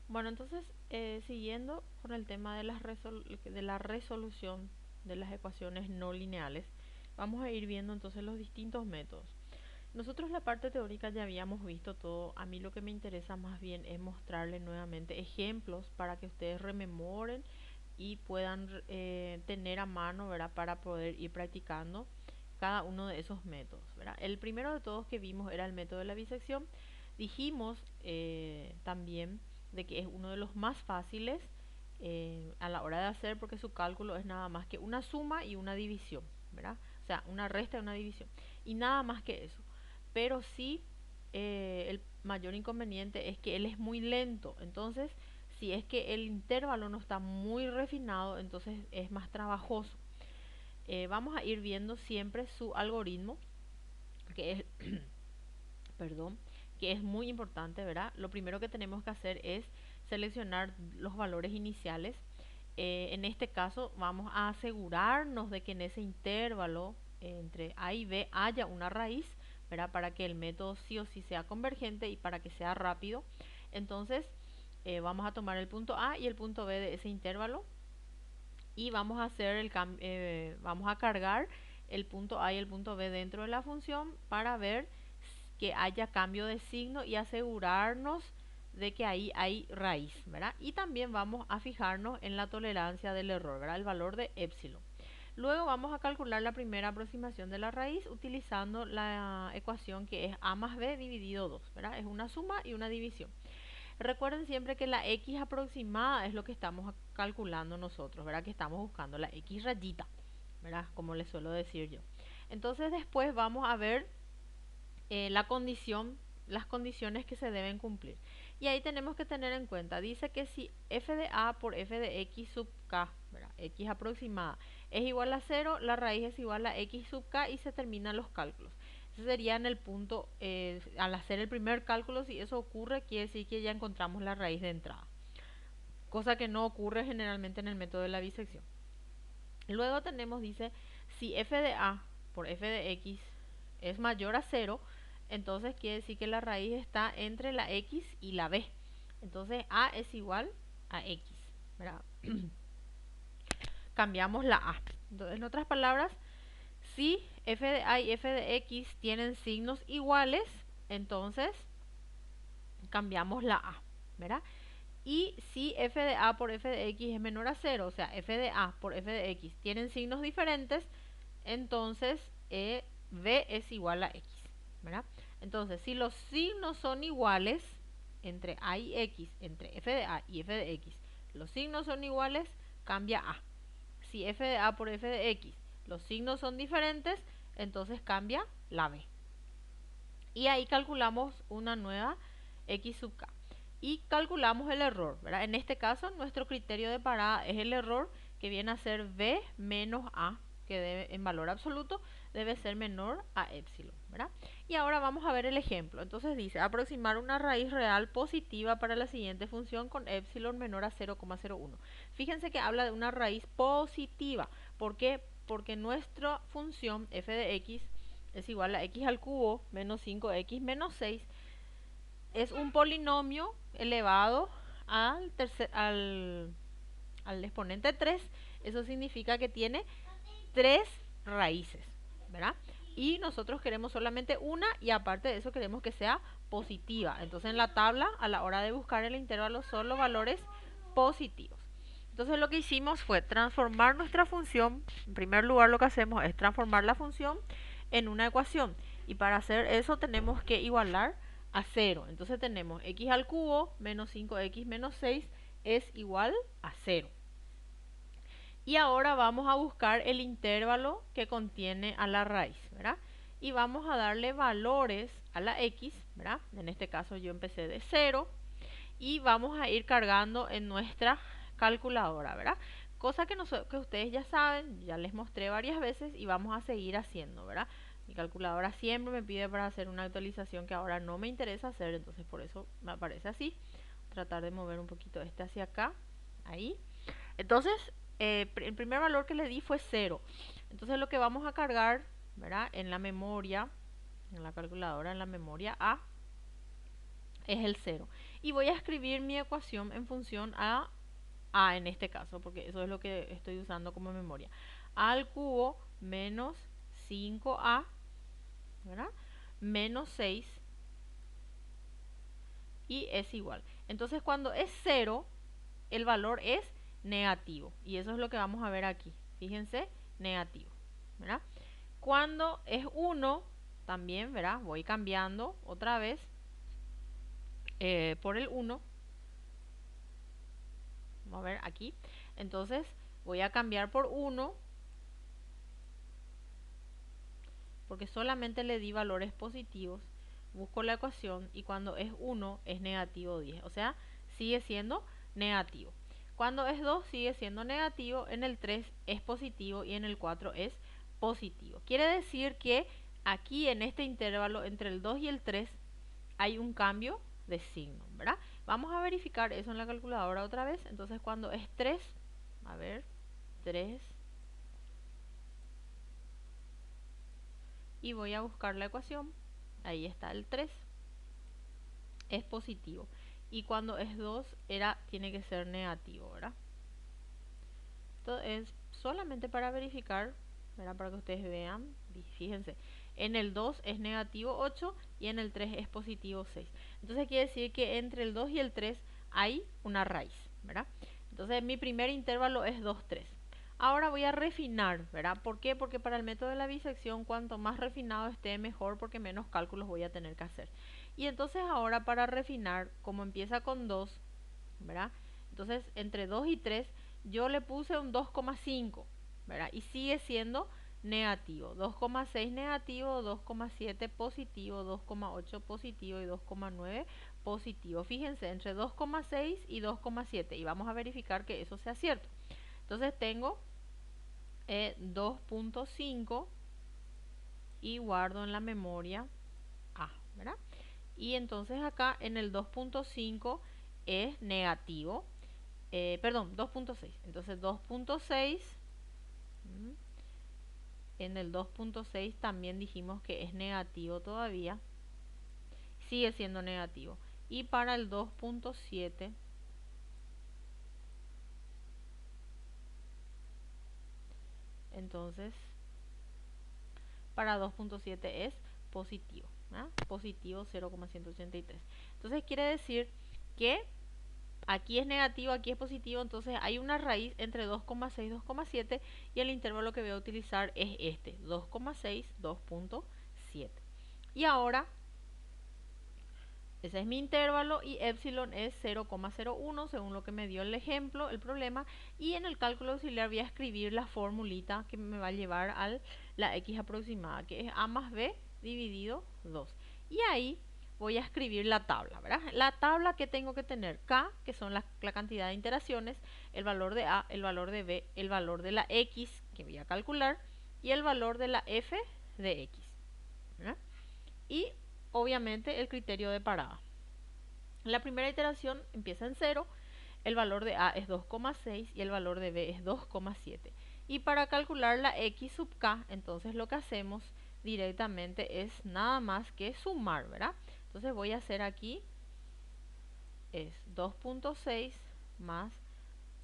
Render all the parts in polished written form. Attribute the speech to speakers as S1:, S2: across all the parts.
S1: Bueno, entonces, siguiendo con el tema de de la resolución de las ecuaciones no lineales, vamos a ir viendo entonces los distintos métodos. Nosotros la parte teórica ya habíamos visto todo. A mí lo que me interesa más bien es mostrarles nuevamente ejemplos para que ustedes rememoren y puedan tener a mano, ¿verdad? Para poder ir practicando cada uno de esos métodos, ¿verdad? El primero de todos que vimos era el método de la bisección. Dijimos también de que es uno de los más fáciles a la hora de hacer porque su cálculo es nada más que una suma y una división, ¿verdad? O sea, una resta y una división. Y nada más que eso. Pero sí, el mayor inconveniente es que él es muy lento. Entonces, si es que el intervalo no está muy refinado, entonces es más trabajoso. Vamos a ir viendo siempre su algoritmo, que es, perdón, que es muy importante, ¿verdad? Lo primero que tenemos que hacer es seleccionar los valores iniciales. En este caso vamos a asegurarnos de que en ese intervalo entre A y B haya una raíz, ¿verdad? Para que el método sí o sí sea convergente y para que sea rápido. Entonces vamos a tomar el punto A y el punto B de ese intervalo y vamos a hacer vamos a cargar el punto A y el punto B dentro de la función para ver que haya cambio de signo y asegurarnos de que ahí hay raíz, ¿verdad? Y también vamos a fijarnos en la tolerancia del error, ¿verdad? El valor de epsilon. Luego vamos a calcular la primera aproximación de la raíz utilizando la ecuación que es a más b dividido 2, ¿verdad? Es una suma y una división. Recuerden siempre que la x aproximada es lo que estamos calculando nosotros, ¿verdad? Que estamos buscando la x rayita, ¿verdad? Como les suelo decir yo. Entonces después vamos a ver la condición, las condiciones que se deben cumplir. Y ahí tenemos que tener en cuenta, dice que si f de a por f de x sub k, ¿verdad? X aproximada, es igual a 0, la raíz es igual a x sub k y se terminan los cálculos. Ese sería en el punto, al hacer el primer cálculo, si eso ocurre, quiere decir que ya encontramos la raíz de entrada. Cosa que no ocurre generalmente en el método de la bisección. Luego tenemos, dice, si f de a por f de x es mayor a 0, entonces quiere decir que la raíz está entre la x y la b. Entonces a es igual a x, ¿verdad? Cambiamos la a. Entonces, en otras palabras, si f de a y f de x tienen signos iguales, entonces cambiamos la a, ¿verdad? Y si f de a por f de x es menor a 0, o sea, f de a por f de x tienen signos diferentes, entonces b es igual a x, ¿verdad? Entonces, si los signos son iguales entre a y x, entre f de a y f de x, los signos son iguales, cambia a. Si f de a por f de x, los signos son diferentes, entonces cambia la b. Y ahí calculamos una nueva x sub k. Y calculamos el error, ¿verdad? En este caso, nuestro criterio de parada es el error que viene a ser b menos a, que debe, en valor absoluto debe ser menor a epsilon, ¿verdad? Y ahora vamos a ver el ejemplo. Entonces dice, aproximar una raíz real positiva para la siguiente función con epsilon menor a 0,01. Fíjense que habla de una raíz positiva. ¿Por qué? Porque nuestra función f de x es igual a x al cubo menos 5x menos 6. Es un polinomio elevado al exponente 3. Eso significa que tiene 3 raíces, ¿verdad? Y nosotros queremos solamente una y aparte de eso queremos que sea positiva. Entonces en la tabla a la hora de buscar el intervalo son los valores positivos. Entonces lo que hicimos fue transformar nuestra función. En primer lugar lo que hacemos es transformar la función en una ecuación. Y para hacer eso tenemos que igualar a 0. Entonces tenemos x al cubo menos 5x menos 6 es igual a 0. Y ahora vamos a buscar el intervalo que contiene a la raíz, ¿verdad? Y vamos a darle valores a la x, ¿verdad? En este caso yo empecé de 0 y vamos a ir cargando en nuestra calculadora, ¿verdad? Cosa que ustedes ya saben, ya les mostré varias veces y vamos a seguir haciendo, ¿verdad? Mi calculadora siempre me pide para hacer una actualización que ahora no me interesa hacer, entonces por eso me aparece así. Tratar de mover un poquito este hacia acá, ahí. Entonces, el primer valor que le di fue 0. Entonces lo que vamos a cargar, ¿verdad? En la memoria, en la calculadora, en la memoria A, es el 0. Y voy a escribir mi ecuación en función a en este caso, porque eso es lo que estoy usando como memoria. A al cubo menos 5a, ¿verdad? Menos 6 y es igual. Entonces cuando es 0, el valor es negativo. Y eso es lo que vamos a ver aquí. Fíjense, negativo, ¿verdad? Cuando es 1, también, ¿verdad? Voy cambiando otra vez por el 1. Vamos a ver aquí. Entonces voy a cambiar por 1 porque solamente le di valores positivos. Busco la ecuación y cuando es 1 es negativo 10. O sea, sigue siendo negativo. Cuando es 2 sigue siendo negativo, en el 3 es positivo y en el 4 es positivo. Quiere decir que aquí en este intervalo entre el 2 y el 3 hay un cambio de signo, ¿verdad? Vamos a verificar eso en la calculadora otra vez. Entonces cuando es 3, a ver, 3, y voy a buscar la ecuación. Ahí está el 3, es positivo. Y cuando es 2 tiene que ser negativo, ¿verdad? Esto es solamente para verificar, ¿verdad? Para que ustedes vean. Fíjense, en el 2 es negativo 8 y en el 3 es positivo 6. Entonces quiere decir que entre el 2 y el 3 hay una raíz, ¿verdad? Entonces mi primer intervalo es 2, 3. Ahora voy a refinar, ¿verdad? ¿Por qué? Porque para el método de la bisección, cuanto más refinado esté, mejor, porque menos cálculos voy a tener que hacer. Y entonces ahora para refinar, como empieza con 2, ¿verdad? Entonces entre 2 y 3 yo le puse un 2,5, ¿verdad? Y sigue siendo negativo. 2,6 negativo, 2,7 positivo, 2,8 positivo y 2,9 positivo. Fíjense, entre 2,6 y 2,7. Y vamos a verificar que eso sea cierto. Entonces tengo 2,5 y guardo en la memoria A, ¿verdad? Y entonces acá en el 2,5 es negativo. Perdón, 2,6. Entonces 2,6. En el 2,6 también dijimos que es negativo todavía. Sigue siendo negativo. Y para el 2,7, entonces para 2,7 es positivo, ¿verdad? Positivo 0,183. Entonces quiere decir que aquí es negativo, aquí es positivo, entonces hay una raíz entre 2,6 y 2,7 y el intervalo que voy a utilizar es este, 2,6, 2,7. Y ahora, ese es mi intervalo y epsilon es 0,01 según lo que me dio el ejemplo, el problema. Y en el cálculo auxiliar voy a escribir la formulita que me va a llevar a la x aproximada, que es a más b dividido 2. Y ahí voy a escribir la tabla, ¿verdad? La tabla que tengo que tener, K, que son la cantidad de iteraciones, el valor de A, el valor de B, el valor de la X, que voy a calcular, y el valor de la F de X, ¿verdad? Y obviamente el criterio de parada. La primera iteración empieza en 0, el valor de A es 2,6 y el valor de B es 2,7. Y para calcular la X sub K, entonces lo que hacemos directamente es nada más que sumar, ¿verdad? Entonces voy a hacer aquí, es 2,6 más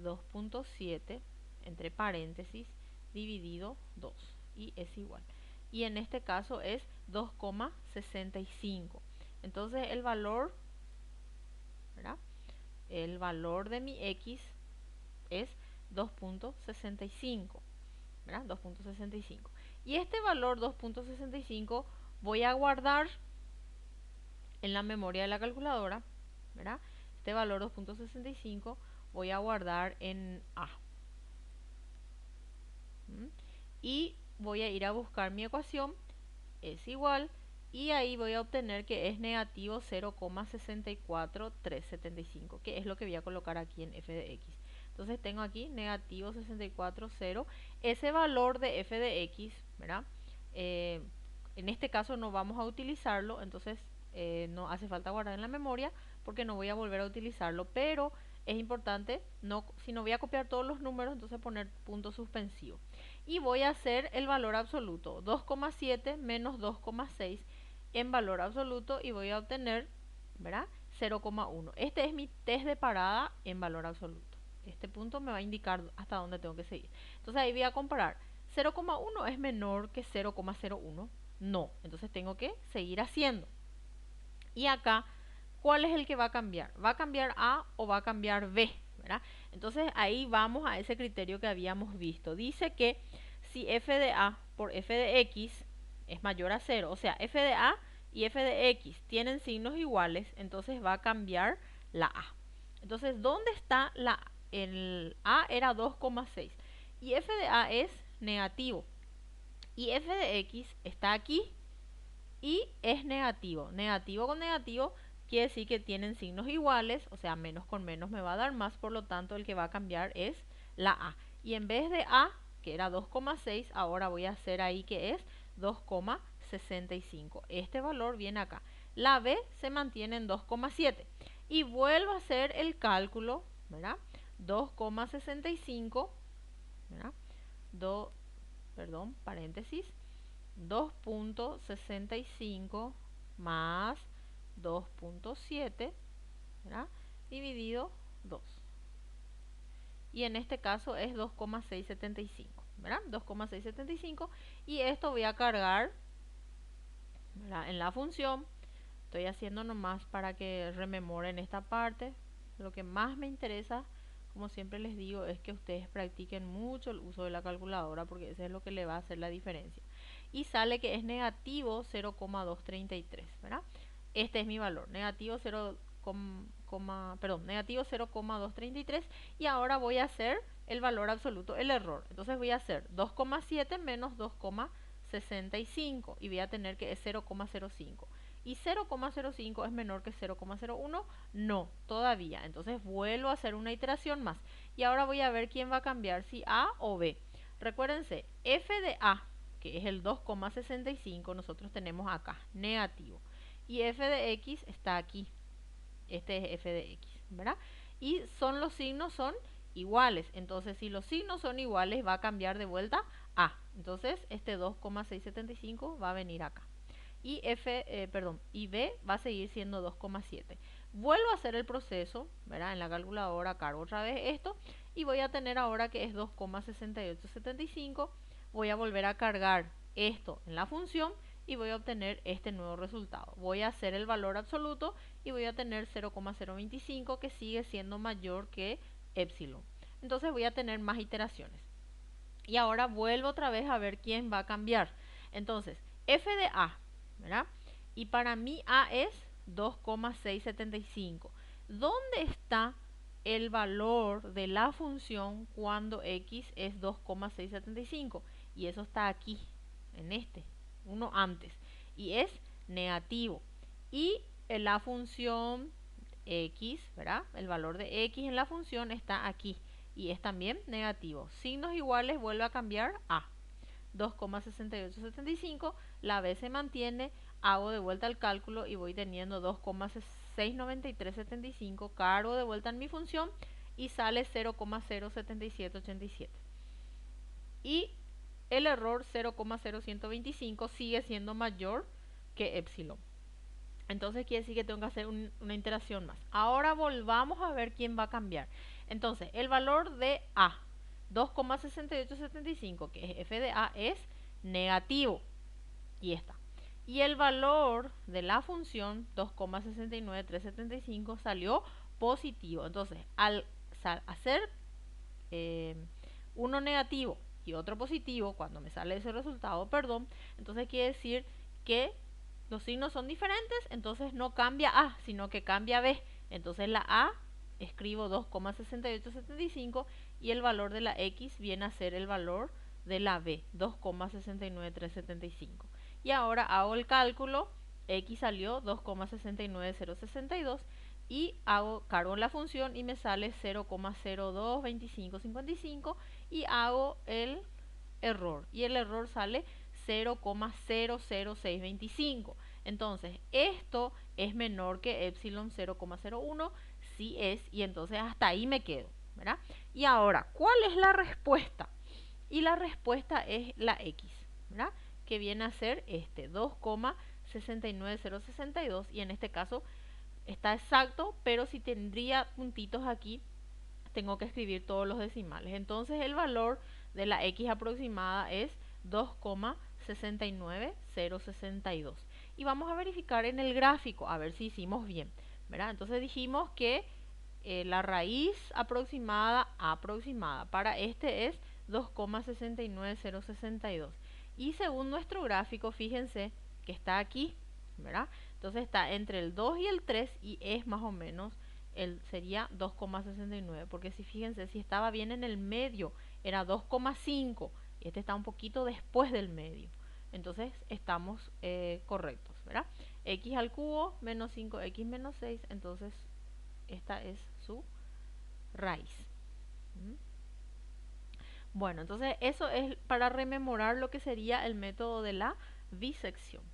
S1: 2,7 entre paréntesis dividido 2 y es igual. Y en este caso es 2,65. Entonces el valor, ¿verdad? El valor de mi X es 2,65, ¿verdad? 2,65. Y este valor 2,65 voy a guardar en la memoria de la calculadora, ¿verdad? Este valor 2,65 voy a guardar en A. Y voy a ir a buscar mi ecuación, es igual, y ahí voy a obtener que es negativo 0,64375, que es lo que voy a colocar aquí en f de x. Entonces tengo aquí negativo 640. Ese valor de f de x, ¿verdad? En este caso no vamos a utilizarlo, entonces no hace falta guardar en la memoria porque no voy a volver a utilizarlo, pero es importante, si no voy a copiar todos los números, entonces poner punto suspensivo. Y voy a hacer el valor absoluto, 2,7 menos 2,6 en valor absoluto y voy a obtener, ¿verdad? 0,1. Este es mi test de parada en valor absoluto. Este punto me va a indicar hasta dónde tengo que seguir. Entonces ahí voy a comparar. 0,1 es menor que 0,01. No. Entonces tengo que seguir haciendo. Y acá, ¿cuál es el que va a cambiar? ¿Va a cambiar A o va a cambiar B? ¿Verdad? Entonces ahí vamos a ese criterio que habíamos visto. Dice que si f de A por f de X es mayor a 0, o sea, f de A y f de X tienen signos iguales, entonces va a cambiar la A. Entonces, ¿dónde está la A? El A era 2,6 y f de A es negativo y f de X está aquí y es negativo. Negativo con negativo quiere decir que tienen signos iguales, o sea, menos con menos me va a dar más, por lo tanto el que va a cambiar es la A. Y en vez de A, que era 2,6, ahora voy a hacer ahí que es 2,65. Este valor viene acá. La B se mantiene en 2,7. Y vuelvo a hacer el cálculo, ¿verdad? 2,65, ¿verdad? Perdón, paréntesis. 2,65 más 2,7, ¿verdad? Dividido 2. Y en este caso es 2,675, ¿verdad? 2,675. Y esto voy a cargar, ¿verdad?, en la función. Estoy haciendo nomás para que rememoren esta parte. Lo que más me interesa, como siempre les digo, es que ustedes practiquen mucho el uso de la calculadora, porque eso es lo que le va a hacer la diferencia. Y sale que es negativo 0,233, ¿verdad? Este es mi valor, negativo 0,233. Y ahora voy a hacer el valor absoluto, el error. Entonces voy a hacer 2,7 menos 2,65 y voy a tener que es 0,05. ¿Y 0,05 es menor que 0,01? No, todavía. Entonces vuelvo a hacer una iteración más. Y ahora voy a ver quién va a cambiar, si A o B. Recuérdense, f de A, que es el 2,65, nosotros tenemos acá, negativo. Y f de X está aquí. Este es f de X, ¿verdad? Y los signos son iguales. Entonces, si los signos son iguales, va a cambiar de vuelta A. Entonces, este 2,675 va a venir acá. Y y B va a seguir siendo 2,7. Vuelvo a hacer el proceso, ¿verdad? En la calculadora cargo otra vez esto y voy a tener ahora que es 2,6875. Voy a volver a cargar esto en la función y voy a obtener este nuevo resultado. Voy a hacer el valor absoluto y voy a tener 0,025, que sigue siendo mayor que epsilon. Entonces voy a tener más iteraciones. Y ahora vuelvo otra vez a ver quién va a cambiar. Entonces, f de A, ¿verdad? Y para mí A es 2,675. ¿Dónde está el valor de la función cuando X es 2,675? Y eso está aquí, en este, uno antes. Y es negativo. Y la función X, ¿verdad? El valor de X en la función está aquí. Y es también negativo. Signos iguales, vuelve a cambiar A. 2,6875, la B se mantiene, hago de vuelta el cálculo y voy teniendo 2,69375, cargo de vuelta en mi función y sale 0,07787. Y el error 0,0125 sigue siendo mayor que epsilon. Entonces quiere decir que tengo que hacer una iteración más. Ahora volvamos a ver quién va a cambiar. Entonces, el valor de A, 2,6875, que es f de A, es negativo. Y está. Y el valor de la función 2,69375 salió positivo. Entonces, al hacer uno negativo y otro positivo, cuando me sale ese resultado, perdón, entonces quiere decir que los signos son diferentes, entonces no cambia A, sino que cambia B. Entonces la A escribo 2,6875 y el valor de la X viene a ser el valor de la B, 2,69375. Y ahora hago el cálculo, X salió 2,69062 y cargo la función y me sale 0,022555 y hago el error. Y el error sale 0,00625. Entonces, esto es menor que epsilon 0,01, sí es, y entonces hasta ahí me quedo, ¿verdad? Y ahora, ¿cuál es la respuesta? Y la respuesta es la X, ¿verdad? Que viene a ser 2,69062 y en este caso está exacto, pero si tendría puntitos aquí, tengo que escribir todos los decimales. Entonces el valor de la x aproximada es 2,69062. Y vamos a verificar en el gráfico, a ver si hicimos bien, ¿verdad? Entonces dijimos que la raíz aproximada para este es 2,69062. Y según nuestro gráfico, fíjense que está aquí, ¿verdad? Entonces está entre el 2 y el 3 y es más o menos sería 2,69, porque si fíjense, si estaba bien en el medio, era 2,5 y este está un poquito después del medio. Entonces estamos correctos, ¿verdad? X al cubo menos 5x menos 6, entonces esta es su raíz. ¿Mm? Bueno, entonces eso es para rememorar lo que sería el método de la bisección.